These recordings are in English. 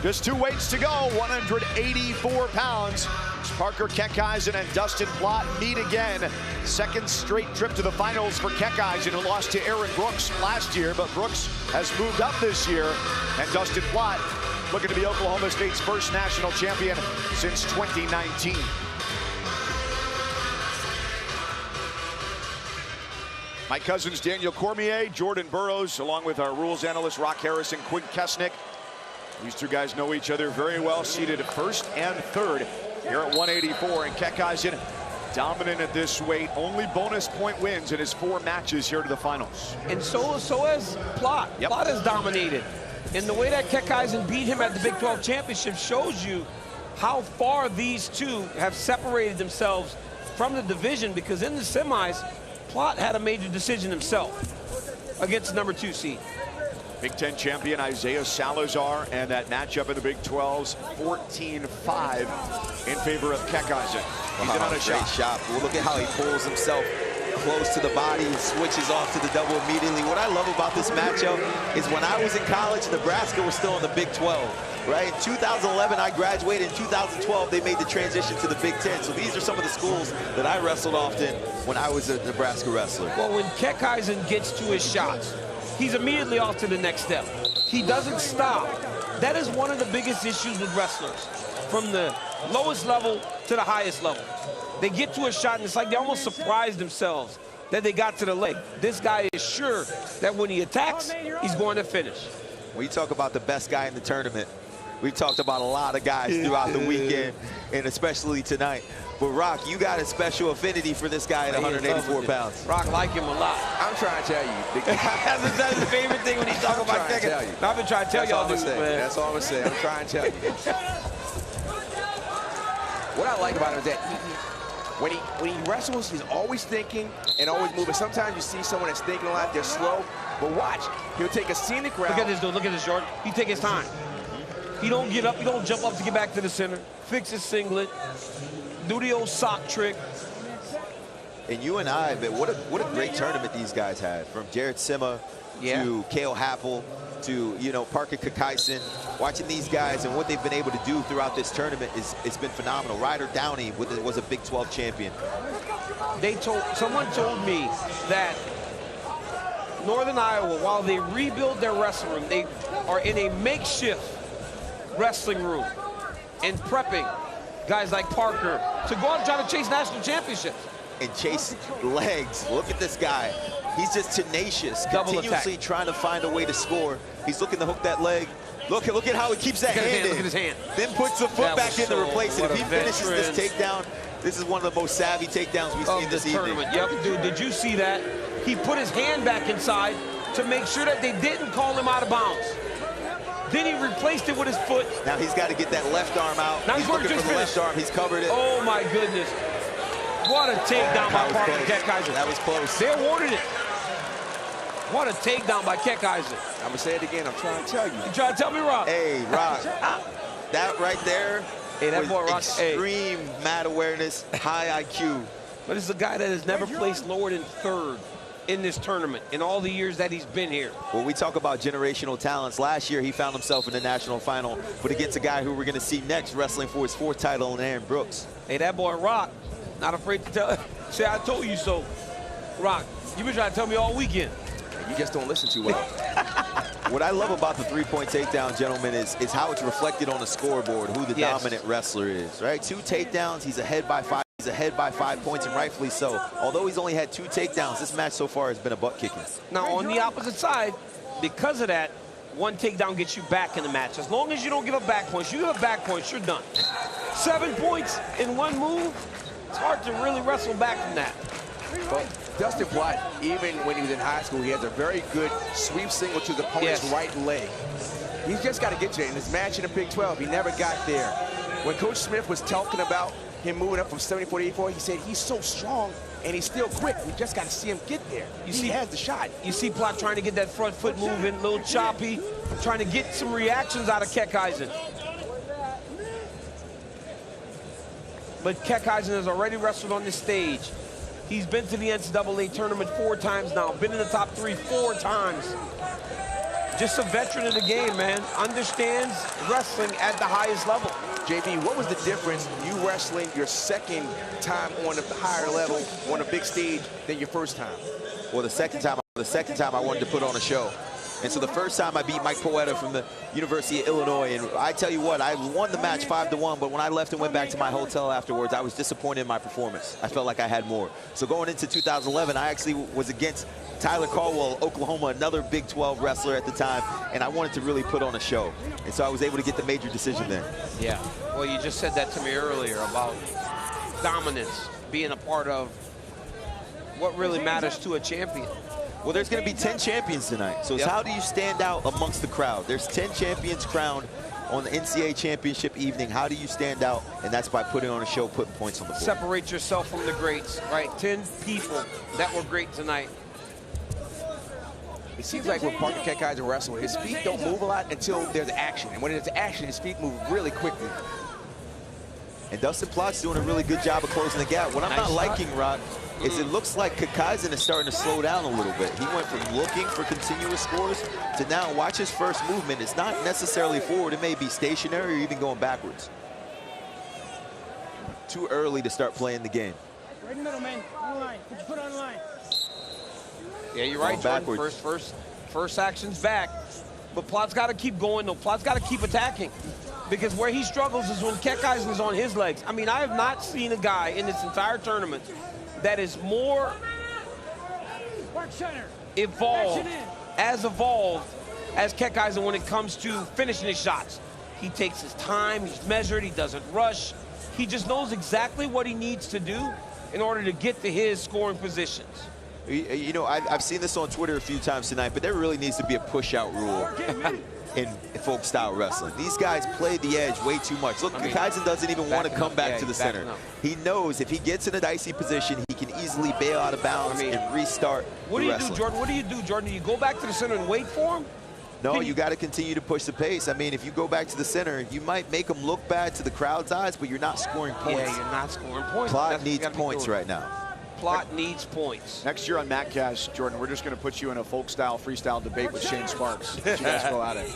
Just 2 weights to go, 184 pounds. Parker Keckeisen and Dustin Plott meet again. Second straight trip to the finals for Keckeisen, who lost to Aaron Brooks last year, but Brooks has moved up this year. And Dustin Plott looking to be Oklahoma State's first national champion since 2019. My cousins Daniel Cormier, Jordan Burroughs, along with our rules analyst Rock Harris and Quinn Kesnick. These two guys know each other very well, seated at first and third here at 184. And Keckeisen dominant at this weight, only bonus point wins in his 4 matches here to the finals. And so has Plott. Yep. Plott has dominated. And the way that Keckeisen beat him at the Big 12 championship shows you how far these two have separated themselves from the division, because in the semis, Plott had a major decision himself against the #2 seed. Big Ten champion Isaiah Salazar, and that matchup in the Big 12's 14-5 in favor of Keckeisen. He's in on a great shot. Well, look at how he pulls himself close to the body and switches off to the double immediately. What I love about this matchup is when I was in college, Nebraska was still in the Big 12. Right? In 2011, I graduated. In 2012, they made the transition to the Big Ten. So these are some of the schools that I wrestled often when I was a Nebraska wrestler. Well, when Keckeisen gets to his shots, he's immediately off to the next step. He doesn't stop. That is one of the biggest issues with wrestlers, from the lowest level to the highest level. They get to a shot, and it's like they almost surprised themselves that they got to the leg. This guy is sure that when he attacks, he's going to finish. When you talk about the best guy in the tournament, we've talked about a lot of guys throughout the weekend, and especially tonight. But Rock, you got a special affinity for this guy at 184 pounds. Rock like him a lot. I'm trying to tell you. That's his favorite thing when he talks about Keckeisen. I've been trying to tell y'all dudes, man. That's all I'm saying. I'm trying to tell you. What I like about him is that when he wrestles, he's always thinking and always moving. Sometimes you see someone that's thinking a lot, they're slow. But watch, he'll take a scenic route. Look at this, dude. Look at this, Jordan. He take his time. He don't get up. He don't jump up to get back to the center. Fix his singlet. Do the old sock trick. And you and I, man, what a great tournament these guys had. From Jared Sima to Cale Happel to, you know, Parker Keckeisen. Watching these guys and what they've been able to do throughout this tournament it's been phenomenal. Ryder Downey was a Big 12 champion. Someone told me that Northern Iowa, while they rebuild their wrestling room, they are in a makeshift wrestling room and prepping guys like Parker to go out and try to chase national championships. And chase legs. Look at this guy. He's just tenacious, Double continuously attack. trying to find a way to score. He's looking to hook that leg. Look at how he keeps that hand in. Look at his hand. Then puts the foot back in to replace it. If he finishes veteran. this takedown, this is one of the most savvy takedowns we've seen this evening. Yep, dude, did you see that? He put his hand back inside to make sure that they didn't call him out of bounds. Then he replaced it with his foot. Now he's got to get that left arm out. Now he's looking for the left arm. He's covered it. Oh, my goodness. What a takedown by Parker Keckeisen. That was close. They awarded it. What a takedown by Keckeisen. I'm going to say it again. I'm trying to tell you. You trying to tell me, Rock? Hey, Rock. That right there that was boy, Rock, extreme mat awareness, high IQ. But it's a guy that has never placed lower than third in this tournament in all the years that he's been here. Well, we talk about generational talents. Last year, he found himself in the national final, but against a guy who we're going to see next wrestling for his 4th title in Aaron Brooks. Hey, that boy, Rock, not afraid to say I told you so. Rock, you've been trying to tell me all weekend. You just don't listen too well. What I love about the 3-point takedown, gentlemen, is how it's reflected on the scoreboard, who the dominant wrestler is, right? 2 takedowns, he's ahead by 5. He's ahead by 5 points, and rightfully so. Although he's only had 2 takedowns, this match so far has been a butt kicking. Now, on the opposite side, because of that, 1 takedown gets you back in the match. As long as you don't give up back points, you give up back points, you're done. 7 points in 1 move, it's hard to really wrestle back from that. But Dustin Plott, even when he was in high school, he has a very good sweep single to the opponent's right leg. He's just got to get to it. In his match in the Big 12, he never got there. When Coach Smith was talking about him moving up from 74 to 84, he said he's so strong and he's still quick. We just got to see him get there. He has the shot. You see Plott trying to get that front foot moving, a little choppy, trying to get some reactions out of Keckeisen. But Keckeisen has already wrestled on this stage. He's been to the NCAA tournament 4 times now, been in the top 3 4 times. Just a veteran of the game, man. Understands wrestling at the highest level. JB, what was the difference you wrestling your second time on the higher level on a big stage than your first time? Well, the second time I wanted to put on a show. And so the first time I beat Mike Poeta from the University of Illinois, and I tell you what, I won the match 5-1, but when I left and went back to my hotel afterwards, I was disappointed in my performance. I felt like I had more. So going into 2011, I actually was against Tyler Caldwell, Oklahoma, another Big 12 wrestler at the time, and I wanted to really put on a show. And so I was able to get the major decision then. Yeah, well, you just said that to me earlier about dominance being a part of what really matters to a champion. Well, there's going to be 10 champions tonight. So it's how do you stand out amongst the crowd? There's 10 champions crowned on the NCAA championship evening. How do you stand out? And that's by putting on a show, putting points on the board. Separate yourself from the greats, right? 10 people that were great tonight. It seems like when Parker Keckeisen wrestles, his feet don't move a lot until there's action. And when there's action, his feet move really quickly. And Dustin Plott's doing a really good job of closing the gap. What I'm not liking, Rock, is it looks like Keckeisen is starting to slow down a little bit. He went from looking for continuous scores to now watch his first movement. It's not necessarily forward. It may be stationary or even going backwards. Too early to start playing the game. Right in the middle, man. On the line. Put your foot on the line. Yeah, you're right, Jordan. First action's back. But Plott's got to keep going, though. Plott's got to keep attacking. Because where he struggles is when Keckeisen is on his legs. I mean, I have not seen a guy in this entire tournament that is more evolved as Keckeisen when it comes to finishing his shots. He takes his time, he's measured, he doesn't rush. He just knows exactly what he needs to do in order to get to his scoring positions. You know, I've seen this on Twitter a few times tonight, but there really needs to be a push-out rule in folk-style wrestling. These guys play the edge way too much. Look, Keckeisen doesn't even want to come back to the center. He knows if he gets in a dicey position, he can easily bail out of bounds and restart What do you do, Jordan? What do you do, Jordan? Do you go back to the center and wait for him? No, you got to continue to push the pace. I mean, if you go back to the center, you might make him look bad to the crowd's eyes, but you're not scoring points. Yeah, you're not scoring points. Plott needs points right now. Plott needs points. Next year on MatCast, Jordan, we're just going to put you in a folk-style freestyle debate with Shane Sparks. You guys go at it.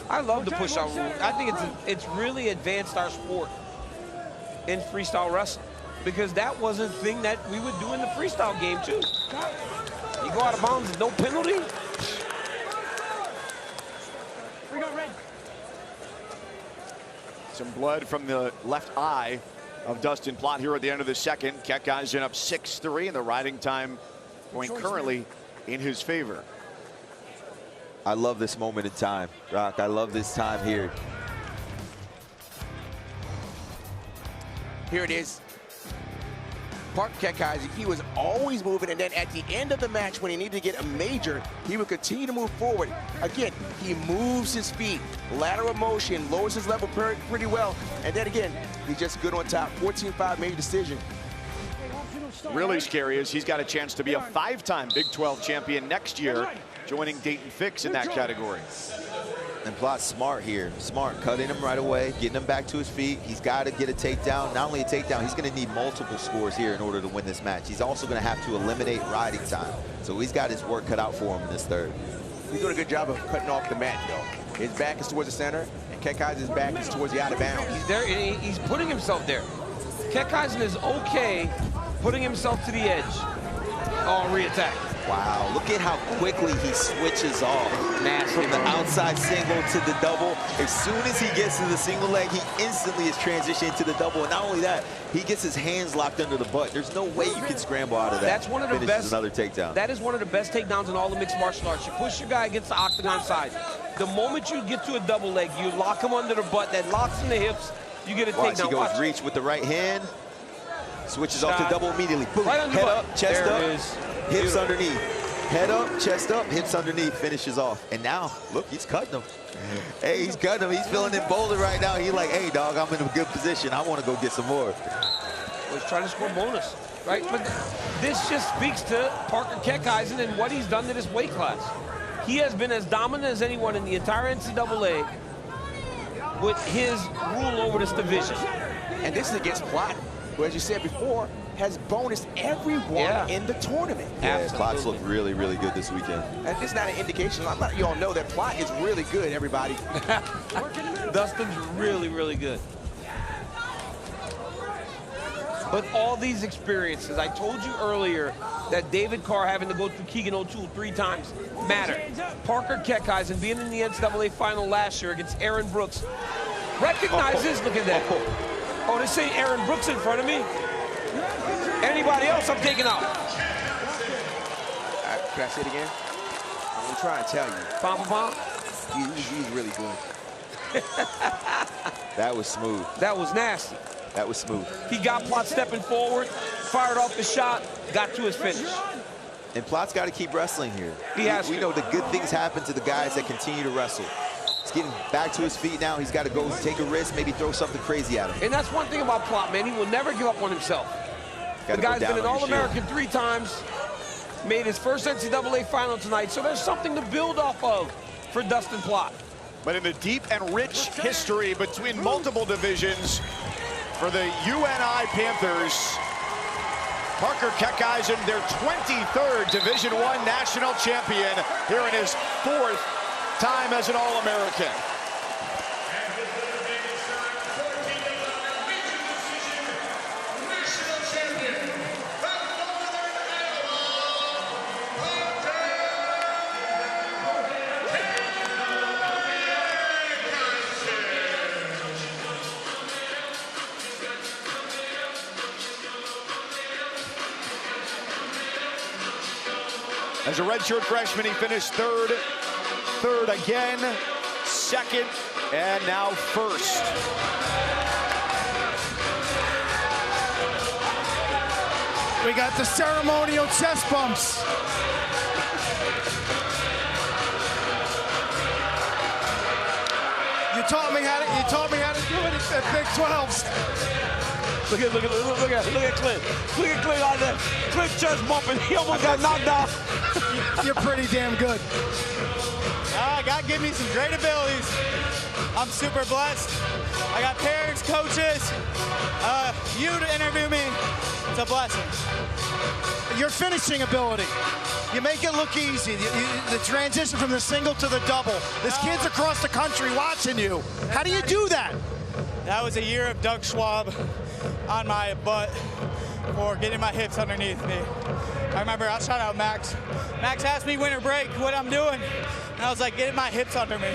I love the push-out rule. I think it's really advanced our sport in freestyle wrestling because that was a thing that we would do in the freestyle game too. You go out of bounds, no penalty. Some blood from the left eye of Dustin Plott here at the end of the second. Keckeisen up 6-3, and the riding time going currently in his favor. I love this moment in time, Rock. I love this time here. Here it is. Parker Keckeisen, he was always moving, and then at the end of the match, when he needed to get a major, he would continue to move forward. Again, he moves his feet, lateral motion, lowers his level pretty well, and then again, he's just good on top. 14-5 major decision. Really scary is he's got a chance to be a 5-time Big 12 champion next year, joining Dayton Fix in that category. And Plott's smart here. Smart, cutting him right away, getting him back to his feet. He's got to get a takedown. Not only a takedown, he's going to need multiple scores here in order to win this match. He's also going to have to eliminate riding time. So he's got his work cut out for him in this third. He's doing a good job of cutting off the mat, though. His back is towards the center, and Keckeisen's back is towards the out of bounds. He's there, and he's putting himself there. Keckeisen is okay putting himself to the edge. Oh, re-attack. Wow, look at how quickly he switches off from the outside single to the double. As soon as he gets to the single leg, he instantly is transitioning to the double. And not only that, he gets his hands locked under the butt. There's no way you can scramble out of that. That's one of the best. Another takedown. That is one of the best takedowns in all the mixed martial arts. You push your guy against the octagon side. The moment you get to a double leg, you lock him under the butt. That locks in the hips. You get a takedown. He goes reach with the right hand. Switches off to double immediately. Boom. Right Head up, chest up, hips Beautiful. underneath. Head up, chest up, hips underneath, finishes off. And now, look, he's cutting him. Hey, he's cutting him. He's feeling emboldened right now. He's like, hey, dog, I'm in a good position. I want to go get some more. Well, he's trying to score bonus, right? But this just speaks to Parker Keckeisen and what he's done to this weight class. He has been as dominant as anyone in the entire NCAA with his rule over this division. And this is against Plott, who, as you said before, has bonused everyone in the tournament. Yeah, Plott's looked really, really good this weekend. And it's not an indication. I'm letting you all know that Plott is really good, everybody. Dustin's really, really good. But all these experiences, I told you earlier that David Carr having to go through Keegan O'Toole 3 times matter. Parker Keckeisen being in the NCAA final last year against Aaron Brooks recognizes, look at that. Oh, they're saying Aaron Brooks in front of me. Anybody else, I'm taking out. Can I say it again? I'm gonna try and tell you. He's really good. That was smooth. That was nasty. That was smooth. He got Plott stepping forward, fired off the shot, got to his finish. And Plott's got to keep wrestling here. We know the good things happen to the guys that continue to wrestle. He's getting back to his feet now. He's got to go take a risk, maybe throw something crazy at him. And that's one thing about Plott, man. He will never give up on himself. The guy's been an All-American 3 times, made his first NCAA final tonight, so there's something to build off of for Dustin Plott. But in the deep and rich history between multiple divisions for the UNI Panthers, Parker Keckeisen, their 23rd Division I national champion, here in his 4th time as an All-American. As a redshirt freshman, he finished third again, second, and now first. We got the ceremonial chest bumps. You taught me how to do it at Big 12s. Look at Clint. Look at Clint on that. Clint chest bumping. He almost got knocked out. You're pretty damn good. God gave me some great abilities. I'm super blessed. I got parents, coaches. You to interview me, it's a blessing. Your finishing ability. You make it look easy. The transition from the single to the double. There's kids across the country watching you. How do you do that? That was a year of Doug Schwab on my butt for getting my hips underneath me. I remember I shot out Max. Max asked me winter break what I'm doing, and I was like, getting my hips under me.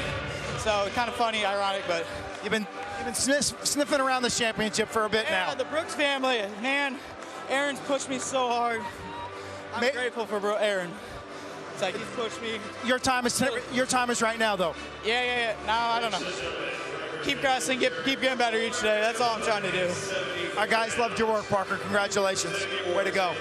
So kind of funny, ironic, but you've been sniffing around the championship for a bit now. The Brooks family, man, Aaron's pushed me so hard. I'm grateful for Aaron. It's like he's pushed me. Your time is right now, though. Yeah. No, I don't know. Keep wrestling, keep getting better each day. That's all I'm trying to do. Our guys loved your work, Parker. Congratulations. Way to go.